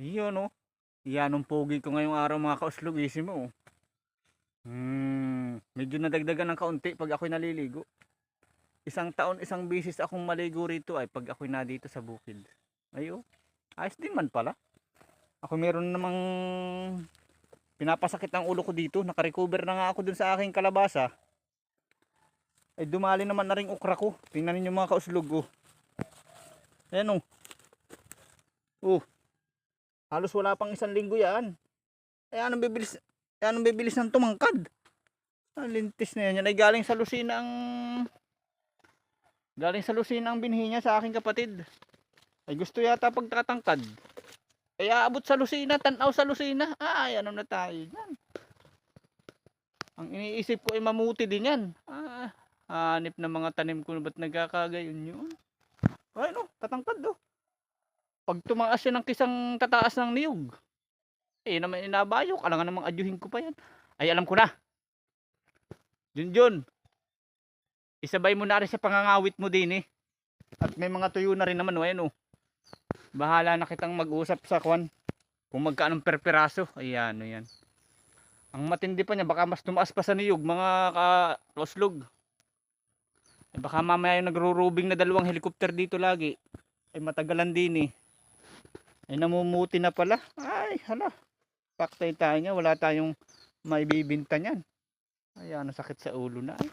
Iyon oh. Yan ang pogi ko ngayong araw mga kauslog-isimo oh. Medyo nadagdagan ng kaunti pag ako'y naliligo. Isang taon, isang bisis akong maligo rito ay pag ako'y na dito sa bukid. Ayo, ayos din man pala. Ako meron namang pinapasakit ang ulo ko dito. Nakarecover na nga ako dun sa aking kalabasa. Ay dumali naman na rin okra ko. Tingnan ninyo mga kauslog oh. Ayan oh. Oh. Halos wala pang isang linggo yan. Ay anong bibilis ng tumangkad. Ang lintis na yan. Yan ay galing sa Lucina ang binhi niya sa aking kapatid. Ay gusto yata pagtatangkad. Ay aabot sa Lucina, tanaw sa Lucina. Ay ano na tayo yan. Ang iniisip ko ay mamuti din yan. Hanip na mga tanim ko ba't nagkakagayon yun. Ay no, tatangkad do. Pag tumaas yan ng kisang tataas ng niyog. Eh naman inabayok, alangan namang adyuhin ko pa yan. Ay alam ko na. Junjun. Isabay mo na rin sa pangangawit mo din eh. At may mga tuyo na rin naman oh, ayan oh. Bahala na kitang mag-usap sa kwan. Kung magkaanong perperaso. Ayan oh yan. Ang matindi pa niya, baka mas tumaas pa sa niyog mga ka-oslog. Eh, baka mamaya yung nagro-rubing na dalawang helicopter dito lagi. Ay matagalan din eh. Ay namumuti na pala. Ay hala. Paktay tayo nga, wala tayong maibibinta niyan. Ayan, sakit sa ulo na ay.